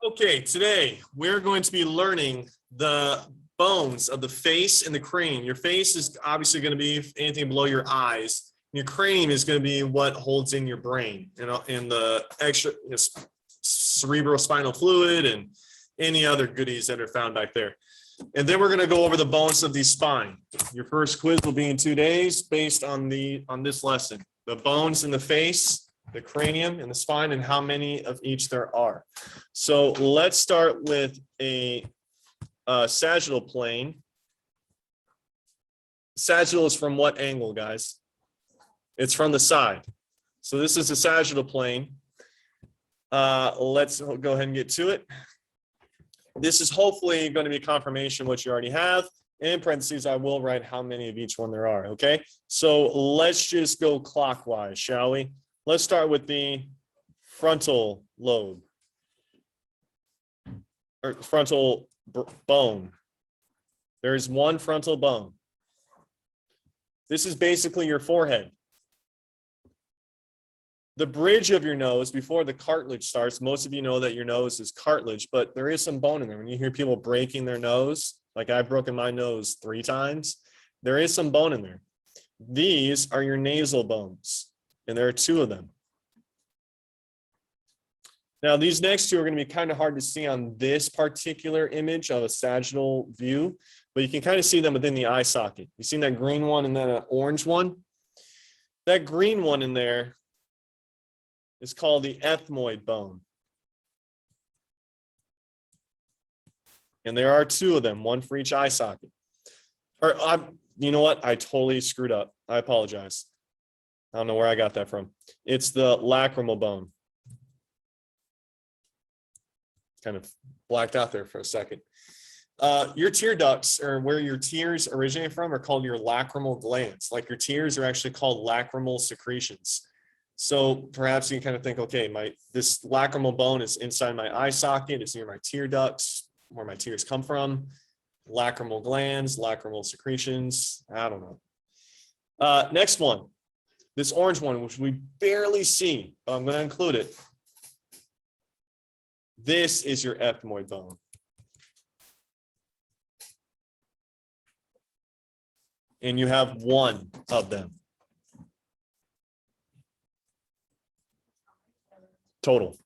Okay, today we're going to be learning the bones of the face and the cranium. Your face is obviously going to be anything below your eyes. Your cranium is going to be what holds in your brain, and the extra cerebral spinal fluid and any other goodies that are found back there. And then we're going to go over the bones of the spine. Your first quiz will be in 2 days based on this lesson. The bones in the face, the cranium, and the spine, and how many of each there are. So let's start with a sagittal plane. Sagittal is from what angle, guys? It's from the side. So this is a sagittal plane. Let's go ahead and get to it. This is hopefully going to be confirmation of what you already have. In parentheses, I will write how many of each one there are, okay? So let's just go clockwise, shall we? Let's start with the frontal lobe, or frontal bone. There's one frontal bone. This is basically your forehead. The bridge of your nose, before the cartilage starts, most of you know that your nose is cartilage, but there is some bone in there. When you hear people breaking their nose, like I've broken my nose 3 times, there is some bone in there. These are your nasal bones, and there are 2 of them. Now, these next 2 are going to be kind of hard to see on this particular image of a sagittal view, but you can kind of see them within the eye socket. You seen that green one and then an orange one? That green one in there is called the ethmoid bone. And there are 2 of them, one for each eye socket. Or you know what? I totally screwed up. I apologize. I don't know where I got that from. It's the lacrimal bone. Kind of blacked out there for a second. Your tear ducts, or where your tears originate from, are called your lacrimal glands. Like your tears are actually called lacrimal secretions. So perhaps you can kind of think, okay, this lacrimal bone is inside my eye socket. It's near my tear ducts, where my tears come from. Lacrimal glands, lacrimal secretions. I don't know. Next one, this orange one, which we barely see, but I'm going to include it. This is your ethmoid bone. And you have 1 of them. Total.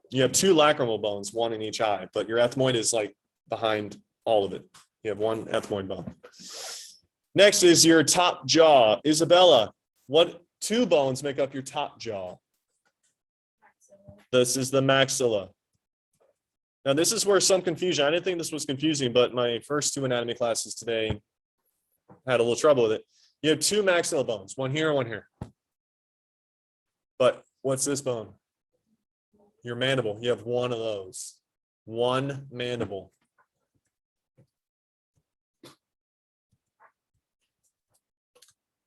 You have 2 lacrimal bones, 1 in each eye, but your ethmoid is like behind all of it. You have 1 ethmoid bone. Next is your top jaw. Isabella, what 2 bones make up your top jaw? This is the maxilla. Now, this is where some confusion. I didn't think this was confusing, but my first 2 anatomy classes today had a little trouble with it. You have 2 maxilla bones, 1 here and 1 here. But what's this bone? Your mandible. You have 1 of those. 1 mandible.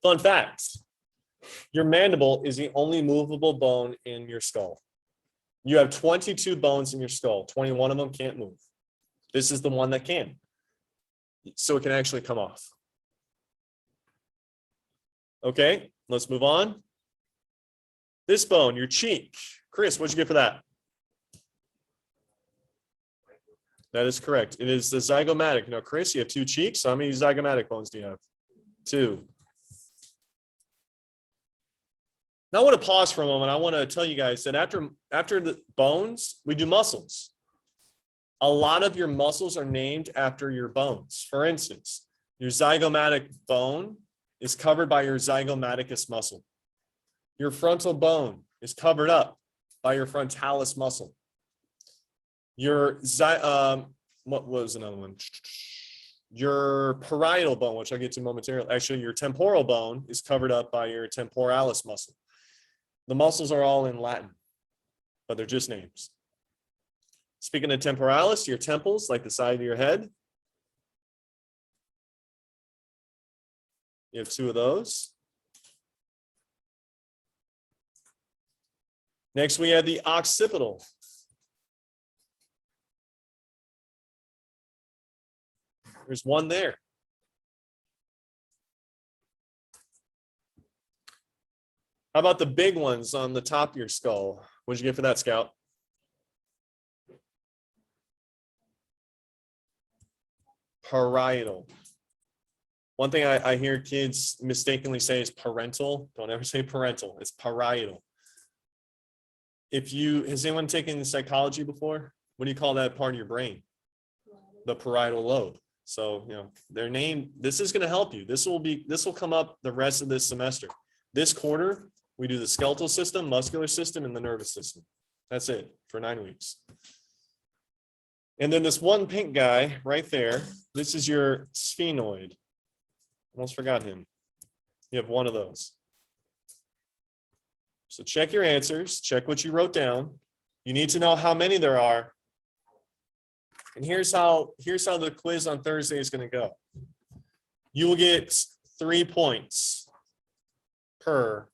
Fun fact. Your mandible is the only movable bone in your skull. You have 22 bones in your skull. 21 of them can't move. This is the one that can. So it can actually come off. Okay, let's move on. This bone, your cheek. Chris, what'd you get for that? That is correct. It is the zygomatic. Now, Chris, you have 2 cheeks. How many zygomatic bones do you have? 2. Now I want to pause for a moment. I want to tell you guys that after the bones, we do muscles. A lot of your muscles are named after your bones. For instance, your zygomatic bone is covered by your zygomaticus muscle. Your frontal bone is covered up by your frontalis muscle. Your what was another one? Your parietal bone, which I'll get to momentarily. Actually, your temporal bone is covered up by your temporalis muscle. The muscles are all in Latin, but they're just names. Speaking of temporalis, your temples, like the side of your head. You have 2 of those. Next, we have the occipital. There's 1 there. How about the big ones on the top of your skull? What'd you get for that, Scout? Parietal. One thing I hear kids mistakenly say is parental. Don't ever say parental. It's parietal. Has anyone taken psychology before? What do you call that part of your brain? The parietal lobe. So, their name, this is going to help you. This will come up the rest of this semester. This quarter, we do the skeletal system, muscular system, and the nervous system. That's it for 9 weeks. And then this one pink guy right there, this is your sphenoid. Almost forgot him. You have one of those. So check your answers, check what you wrote down. You need to know how many there are. And here's how the quiz on Thursday is going to go. You will get 3 points per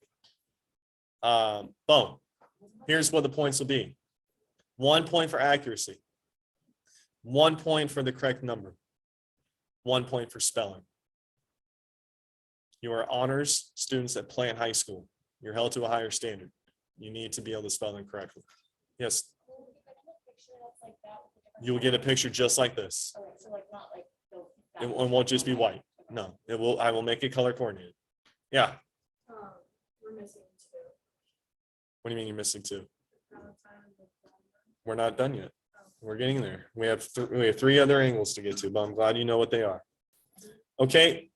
bone. Here's what the points will be. 1 point for accuracy. 1 point for the correct number. 1 point for spelling. You are honors students at Plant High School. You're held to a higher standard. You need to be able to spell them correctly. Yes. You will get a picture just like this. It won't just be white. No, it will. I will make it color coordinated. Yeah. We're missing 2. What do you mean you're missing 2? We're not done yet. We're getting there. We have 3 other angles to get to, but I'm glad you know what they are. Okay.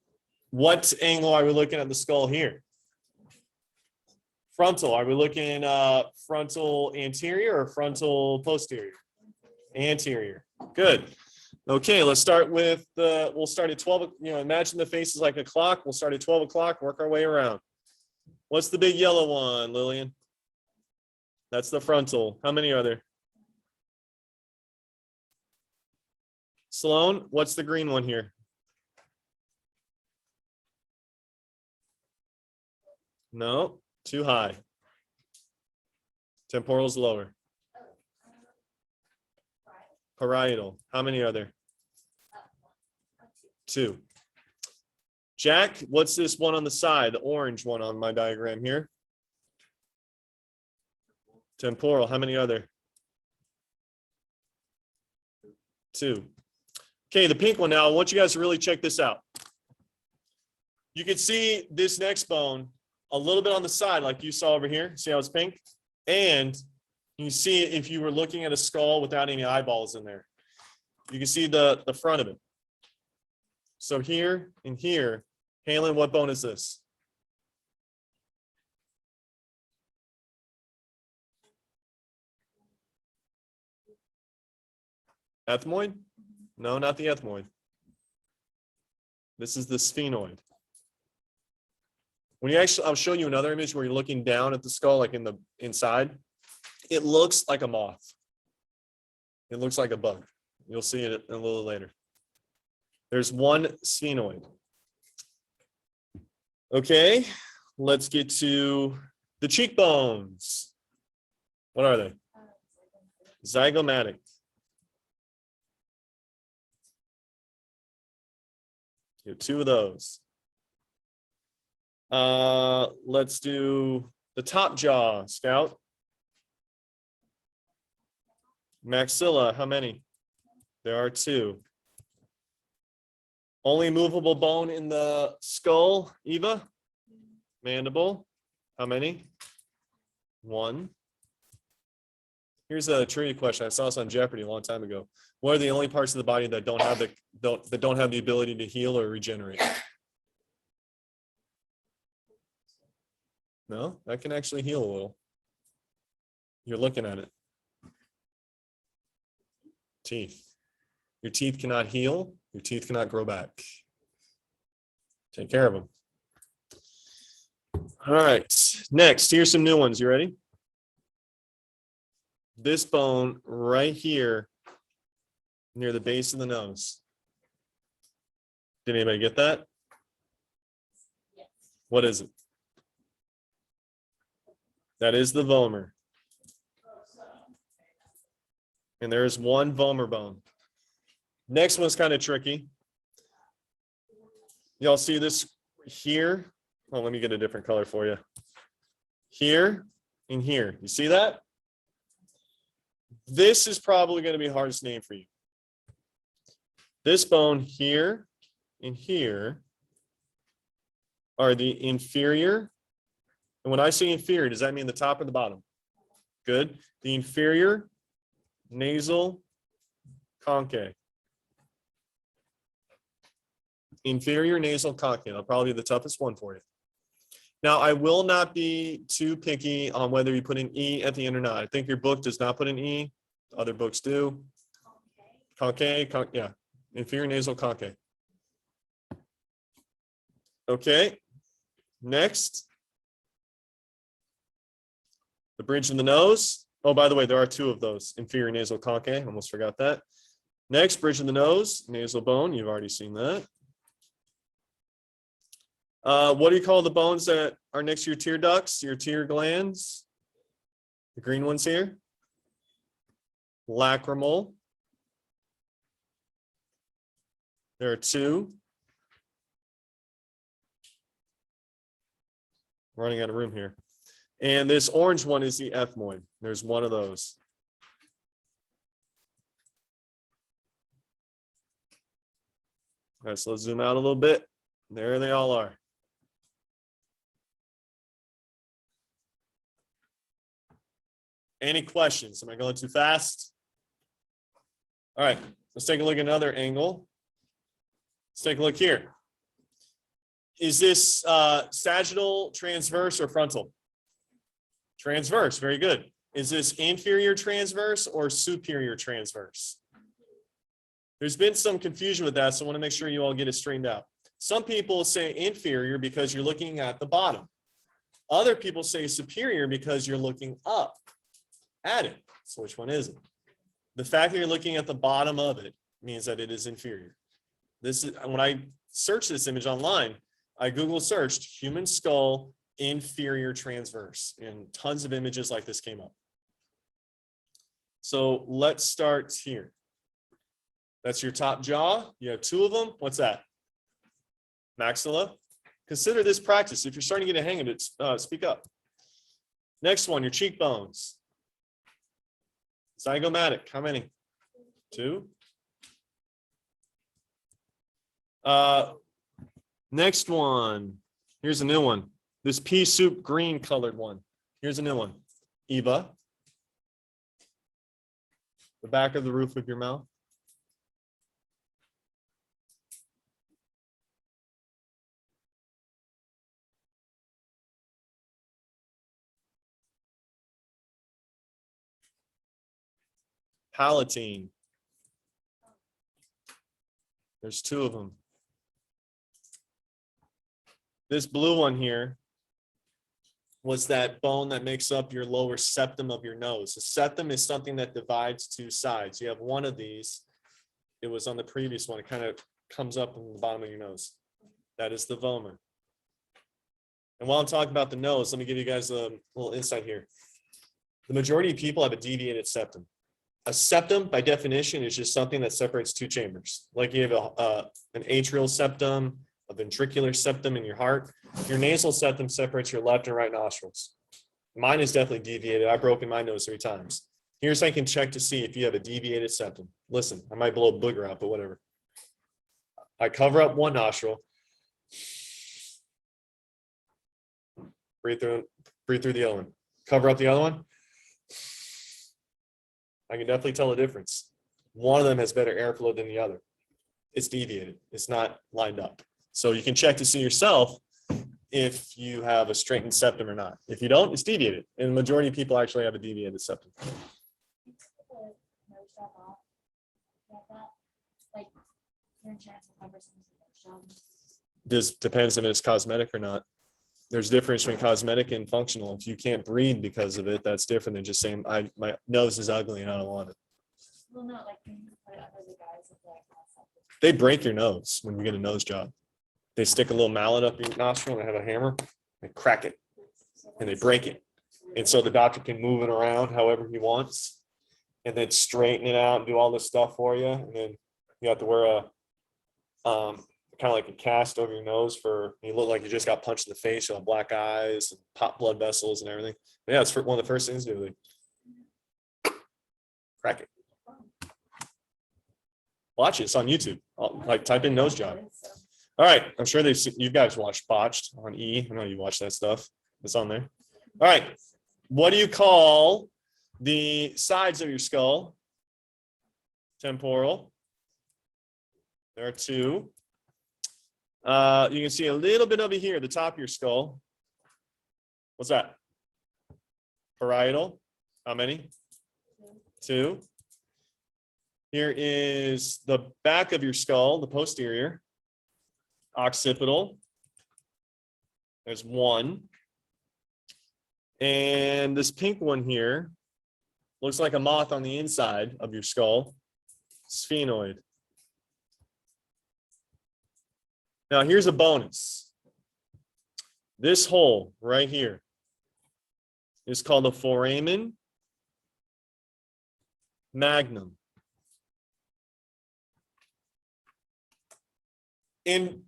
What angle are we looking at the skull here? Frontal. Are we looking frontal anterior or frontal posterior? Anterior. Good. Okay, let's start with we'll start at 12. Imagine the face is like a clock. We'll start at 12 o'clock, work our way around. What's the big yellow one, Lillian? That's the frontal. How many are there? Sloan, what's the green one here? No, too high. Temporal's lower. Parietal. How many are there? 2. Jack, what's this one on the side? The orange one on my diagram here. Temporal. How many are there? 2. Okay, the pink one now. I want you guys to really check this out. You can see this next bone a little bit on the side, like you saw over here. See how it's pink? And you see it if you were looking at a skull without any eyeballs in there. You can see the front of it. So here and here, Halen, what bone is this? Ethmoid? No, not the ethmoid. This is the sphenoid. When I'll show you another image where you're looking down at the skull, like in the inside. It looks like a moth. It looks like a bug. You'll see it a little later. There's one sphenoid. Okay, let's get to the cheekbones. What are they? Zygomatic. You have 2 of those. Let's do the top jaw, Scout. Maxilla, how many? There are 2. Only movable bone in the skull, Eva? Mandible. How many? 1. Here's a trivia question. I saw this on Jeopardy a long time ago. What are the only parts of the body that don't have the ability to heal or regenerate? No, that can actually heal a little. You're looking at it. Teeth. Your teeth cannot heal. Your teeth cannot grow back. Take care of them. All right. Next, here's some new ones. You ready? This bone right here near the base of the nose. Did anybody get that? Yes. What is it? That is the vomer. And there is one vomer bone. Next one's kind of tricky. Y'all see this here? Oh, let me get a different color for you. Here and here. You see that? This is probably going to be the hardest name for you. This bone here and here are the inferior. And when I say inferior, does that mean the top or the bottom? Good. The inferior nasal conchae. Inferior nasal conchae. That'll probably be the toughest one for you. Now, I will not be too picky on whether you put an E at the end or not. I think your book does not put an E. Other books do. Conchae, yeah. Inferior nasal conchae. Okay. Next. The bridge of the nose. Oh, by the way, there are two of those. Inferior nasal conchae. Almost forgot that. Next, bridge of the nose, nasal bone. You've already seen that. What do you call the bones that are next to your tear ducts, your tear glands? The green ones here. Lacrimal. There are two. Running out of room here. And this orange one is the ethmoid. There's one of those. All right, so let's zoom out a little bit. There they all are. Any questions? Am I going too fast? All right, let's take a look at another angle. Let's take a look here. Is this sagittal, transverse, or frontal? Transverse, very good. Is this inferior transverse or superior transverse? There's been some confusion with that, so I want to make sure you all get it straightened out. Some people say inferior because you're looking at the bottom. Other people say superior because you're looking up at it. So which one is it? The fact that you're looking at the bottom of it means that it is inferior. This is when I searched this image online, I Google searched human skull inferior transverse, and tons of images like this came up. So let's start here. That's your top jaw. You have two of them. What's that? Maxilla. Consider this practice. If you're starting to get a hang of it, speak up. Next one, your cheekbones. Zygomatic. How many? Two. Next one. Here's a new one. This pea soup green colored one. Here's a new one. Eva. The back of the roof of your mouth. Palatine. There's two of them. This blue one here was that bone that makes up your lower septum of your nose. The septum is something that divides two sides. You have one of these. It was on the previous one. It kind of comes up in the bottom of your nose. That is the vomer. And while I'm talking about the nose, let me give you guys a little insight here. The majority of people have a deviated septum. A septum, by definition, is just something that separates two chambers. Like you have an atrial septum, a ventricular septum in your heart. Your nasal septum separates your left and right nostrils. Mine is definitely deviated. I've broken my nose 3 times. Here's how I can check to see if you have a deviated septum. Listen, I might blow a booger out, but whatever. I cover up one nostril. Breathe through the other one. Cover up the other one. I can definitely tell the difference. One of them has better airflow than the other. It's deviated. It's not lined up. So you can check to see yourself if you have a straightened septum or not. If you don't, it's deviated. And the majority of people actually have a deviated septum. This depends if it's cosmetic or not. There's a difference between cosmetic and functional. If you can't breathe because of it, that's different than just saying my nose is ugly and I don't want it. Well, not like when you put other guys with like They break your nose when you get a nose job. They stick a little mallet up your nostril and they have a hammer, they crack it and they break it. And so the doctor can move it around however he wants and then straighten it out and do all this stuff for you. And then you have to wear a kind of like a cast over your nose for you look like you just got punched in the face. You'll have black eyes and pop blood vessels and everything. But yeah, it's one of the first things to do. They crack it. Watch it. It's on YouTube. Like type in nose job. All right. I'm sure you guys watched Botched on E. I know you watch that stuff. It's on there. All right. What do you call the sides of your skull? Temporal. There are two. You can see a little bit over here, the top of your skull. What's that? Parietal. How many? Two. Here is the back of your skull, the posterior. Occipital. There's one. And this pink one here looks like a moth on the inside of your skull. Sphenoid. Now here's a bonus. This hole right here is called the Foramen Magnum. In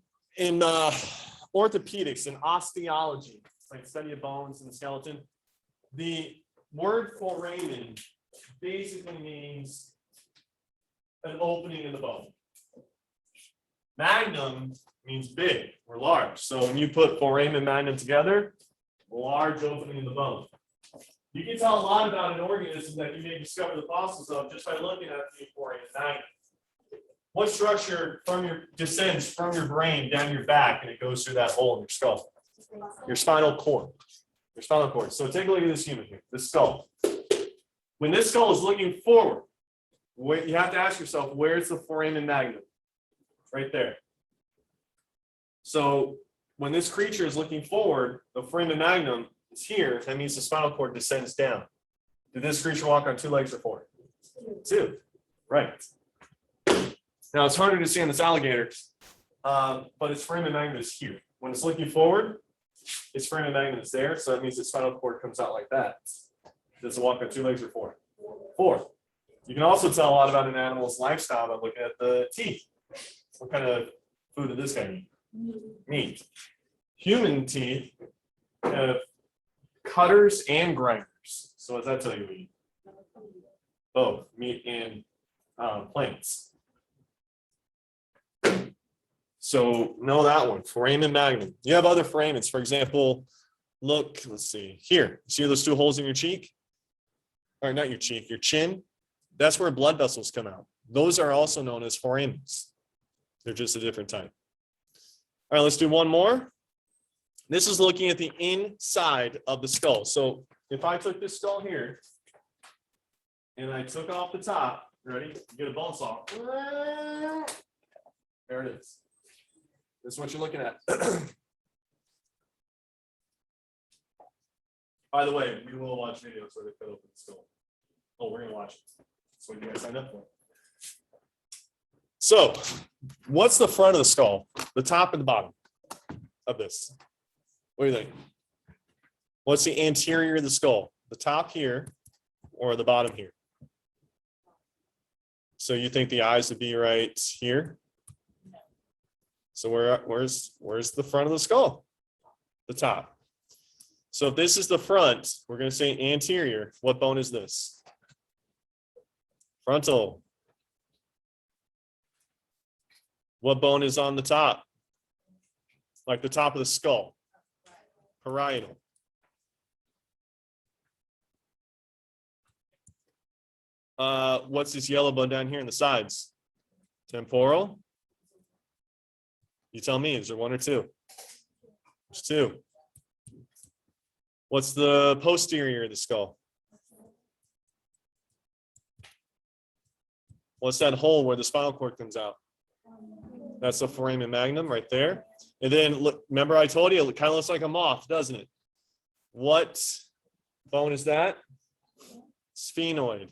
orthopedics and osteology, like study of bones and the skeleton, the word foramen basically means an opening in the bone. Magnum means big or large. So when you put foramen magnum together, large opening in the bone. You can tell a lot about an organism that you may discover the fossils of just by looking at the foramen magnum. What structure descends from your brain down your back and it goes through that hole in your skull? Your spinal cord. Your spinal cord. So take a look at this human here, this skull. When this skull is looking forward, you have to ask yourself, where's the foramen magnum? Right there. So when this creature is looking forward, the foramen magnum is here. That means the spinal cord descends down. Did this creature walk on 2 legs or 4? 2. Right. Now it's harder to see on this alligator, but its foramen magnum is here. When it's looking forward, its foramen magnum is there, so that means the spinal cord comes out like that. Does it walk on 2 legs or 4? 4. You can also tell a lot about an animal's lifestyle by looking at the teeth. What kind of food did this guy eat? Meat. Human teeth have cutters and grinders. So what does that tell you we eat? Both meat and plants. So know that one, foramen magnum. You have other foramens. For example, look, let's see here. See those 2 holes in your cheek? Or not your cheek, your chin? That's where blood vessels come out. Those are also known as foramens. They're just a different type. All right, let's do one more. This is looking at the inside of the skull. So if I took this skull here and I took off the top, ready? Get a bone saw. There it is. This is what you're looking at. By the way, we will watch videos where they cut open the skull. Oh, we're going to watch it. That's what you guys signed up for. So, what's the front of the skull? The top and the bottom of this? What do you think? What's the anterior of the skull? The top here or the bottom here? So you think the eyes would be right here? So where's the front of the skull? The top. So if this is the front, we're going to say anterior. What bone is this? Frontal. What bone is on the top? Like the top of the skull. Parietal. What's this yellow bone down here in the sides? Temporal. You tell me, is there 1 or 2? There's 2. What's the posterior of the skull? What's that hole where the spinal cord comes out? That's the foramen magnum right there. And then look, remember I told you, it kind of looks like a moth, doesn't it? What bone is that? Sphenoid.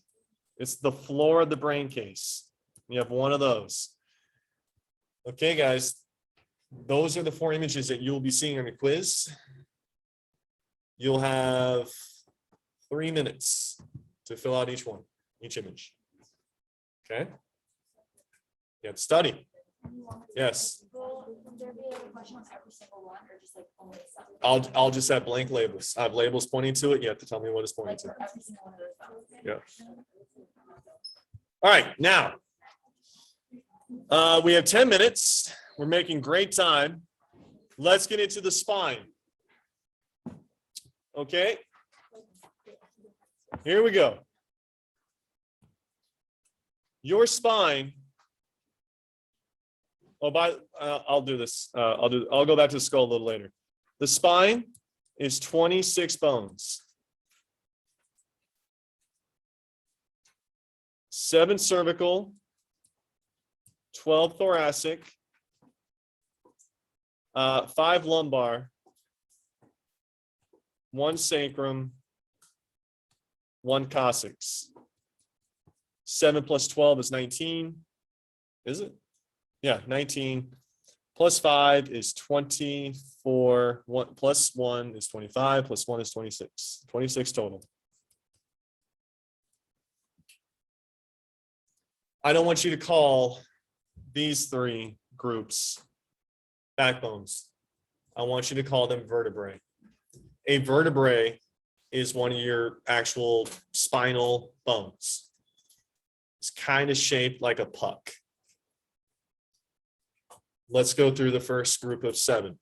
It's the floor of the brain case. You have 1 of those. Okay, guys. Those are the 4 images that you'll be seeing on the quiz. You'll have 3 minutes to fill out each image. Okay? You have to study. Yes. Will there be a question on every single one or just like only some? I'll just have blank labels. I have labels pointing to it. You have to tell me what it's pointing Like to. for every single one of those bones? Yeah. All right, now We have 10 minutes. We're making great time. Let's get into the spine. Okay. Here we go. Your spine. Oh, I'll do this. I'll go back to the skull a little later. The spine is 26 bones. 7 cervical, 12 thoracic, 5 lumbar, 1 sacrum, 1 coccyx. 7 plus 12 is 19. Is it? Yeah, 19. Plus 5 is 24. 1 plus 1 is 25. Plus 1 is 26. 26 total. I don't want you to call these 3 groups backbones. I want you to call them vertebrae. A vertebrae is one of your actual spinal bones. It's kind of shaped like a puck. Let's go through the first group of 7.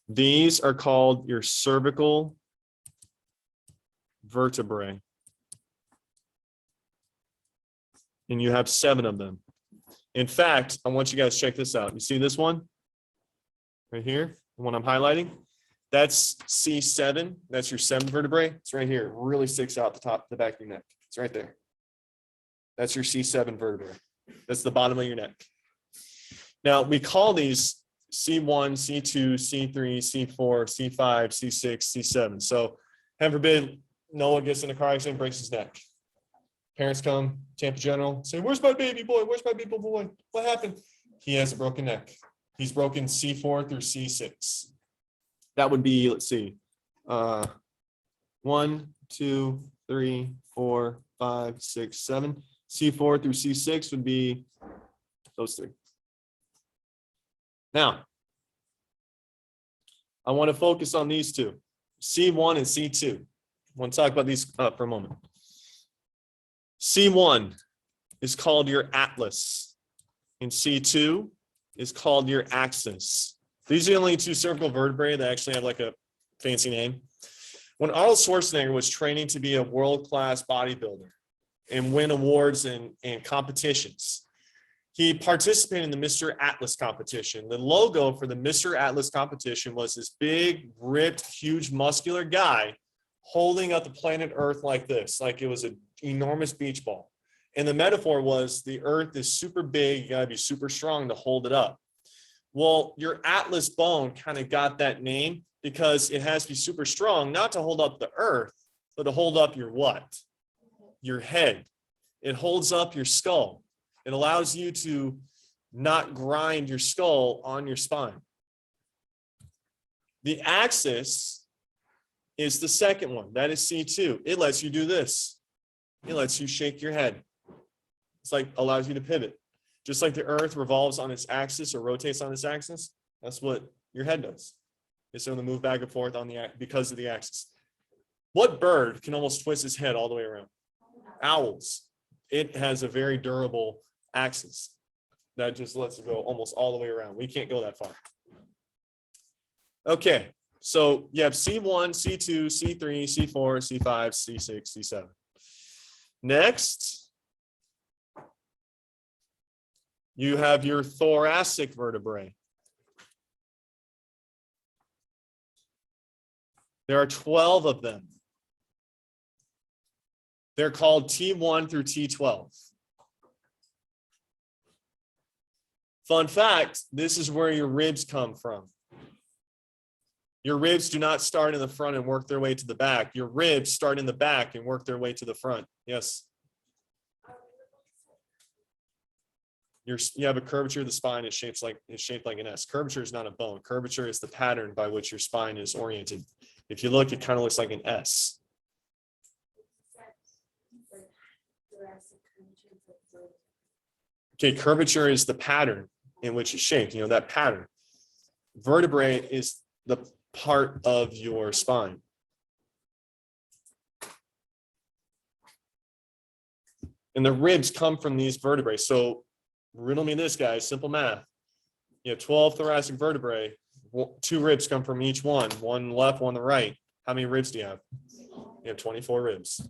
These are called your cervical vertebrae. And you have 7 of them. In fact, I want you guys to check this out. You see this one right here, the one I'm highlighting? That's C7. That's your 7th vertebrae. It's right here. It really sticks out the top, the back of your neck. It's right there. That's your C7 vertebrae. That's the bottom of your neck. Now, we call these C1, C2, C3, C4, C5, C6, C7. So, heaven forbid, Noah gets in a car accident, breaks his neck. Parents come, Tampa General, say, "Where's my baby boy? Where's my baby boy? What happened?" He has a broken neck. He's broken C4 through C6. That would be, let's see, 1, 2, 3, 4, 5, 6, 7. C4 through C6 would be those 3. Now, I want to focus on these 2, C1 and C2. I want to talk about these for a moment. C1 is called your atlas, and C2 is called your axis. These are the only 2 cervical vertebrae that actually have like a fancy name. When Arnold Schwarzenegger was training to be a world-class bodybuilder and win awards and competitions, he participated in the Mr. Atlas competition. The logo for the Mr. Atlas competition was this big, ripped, huge, muscular guy holding up the planet Earth like this, like it was an enormous beach ball. And the metaphor was the Earth is super big, you gotta be super strong to hold it up. Well, your atlas bone kind of got that name because it has to be super strong, not to hold up the Earth, but to hold up your what? Your head. It holds up your skull. It allows you to not grind your skull on your spine. The axis is the second one. That is C2. It lets you do this. It lets you shake your head. It's like allows you to pivot. Just like the Earth revolves on its axis or rotates on its axis, that's what your head does. It's going to move back and forth on because of the axis. What bird can almost twist its head all the way around? Owls. It has a very durable axis that just lets it go almost all the way around. We can't go that far. Okay, so you have C1, C2, C3, C4, C5, C6, C7. Next, you have your thoracic vertebrae. There are 12 of them. They're called T1 through T12. Fun fact, this is where your ribs come from. Your ribs do not start in the front and work their way to the back. Your ribs start in the back and work their way to the front. Yes. You have a curvature of the spine. It's shaped like an S. Curvature is not a bone. Curvature is the pattern by which your spine is oriented. If you look, it kind of looks like an S. Okay, curvature is the pattern in which it's shaped. You know, that pattern. Vertebrae is the part of your spine. And the ribs come from these vertebrae. So riddle me this, guys, simple math. You have 12 thoracic vertebrae. 2 ribs come from each one left, one the right. How many ribs do you have? You have 24 ribs.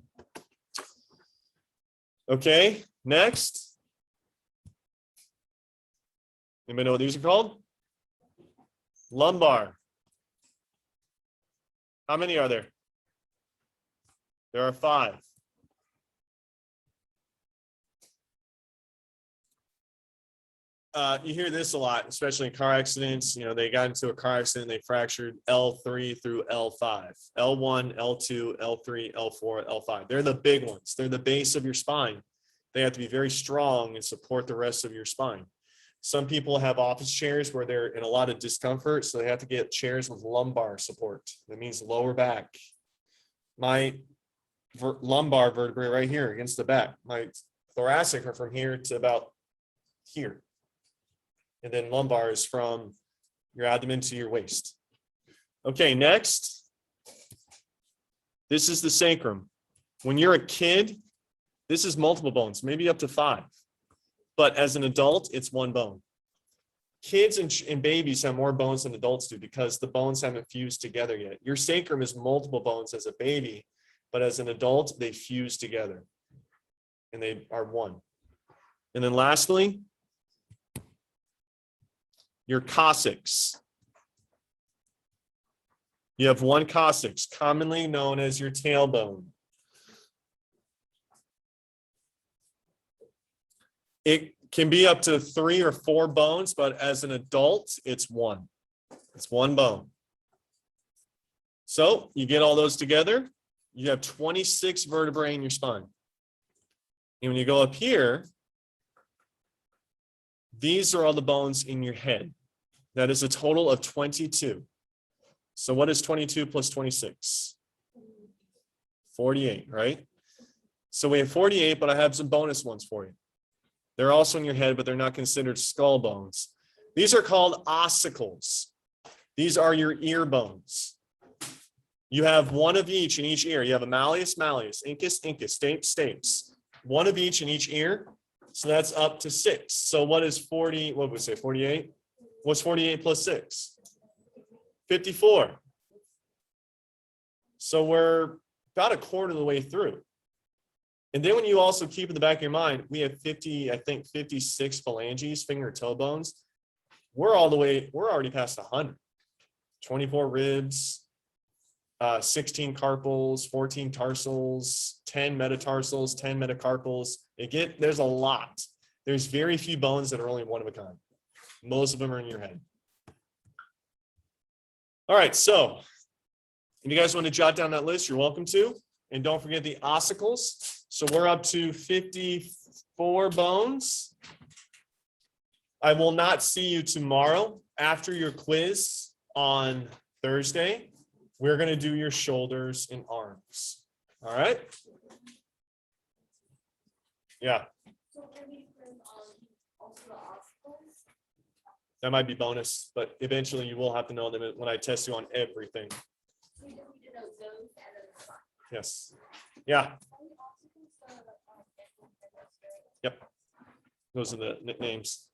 Okay, next. Anybody know what these are called? Lumbar. How many are there? There are 5. You hear this a lot, especially in car accidents. You know, they got into a car accident, they fractured L3 through L5, L1, L2, L3, L4, L5. They're the big ones. They're the base of your spine. They have to be very strong and support the rest of your spine. Some people have office chairs where they're in a lot of discomfort, so they have to get chairs with lumbar support. That means lower back. My lumbar vertebrae right here against the back. My thoracic are from here to about here. And then lumbar is from your abdomen to your waist. Okay, next. This is the sacrum. When you're a kid, this is multiple bones, maybe up to 5. But as an adult, it's 1 bone. Kids and babies have more bones than adults do because the bones haven't fused together yet. Your sacrum is multiple bones as a baby, but as an adult, they fuse together and they are 1. And then lastly, your coccyx. You have 1 coccyx, commonly known as your tailbone. It can be up to 3 or 4 bones, but as an adult, it's 1. It's 1 bone. So you get all those together, you have 26 vertebrae in your spine. And when you go up here, these are all the bones in your head. That is a total of 22. So what is 22 plus 26? 48, right? So we have 48, but I have some bonus ones for you. They're also in your head, but they're not considered skull bones. These are called ossicles. These are your ear bones. You have 1 of each in each ear. You have a malleus, incus, stapes. 1 of each in each ear. So that's up to 6. So what is 40? What would we say? 48? What's 48 plus 6? 54. So we're about a quarter of the way through. And then when you also keep in the back of your mind, we have 56 phalanges, finger toe bones. We're already past 100. 24 ribs, 16 carpals, 14 tarsals, 10 metatarsals, 10 metacarpals. There's a lot. There's very few bones that are only 1 of a kind. Most of them are in your head. All right, so if you guys want to jot down that list, you're welcome to. And don't forget the ossicles. So we're up to 54 bones. I will not see you tomorrow. After your quiz on Thursday, we're going to do your shoulders and arms. All right? Yeah. So can we print also the ossicles? That might be bonus, but eventually you will have to know them when I test you on everything. So we don't need to know those and then the spine. Yes. Yeah. Yep. Those are the nicknames.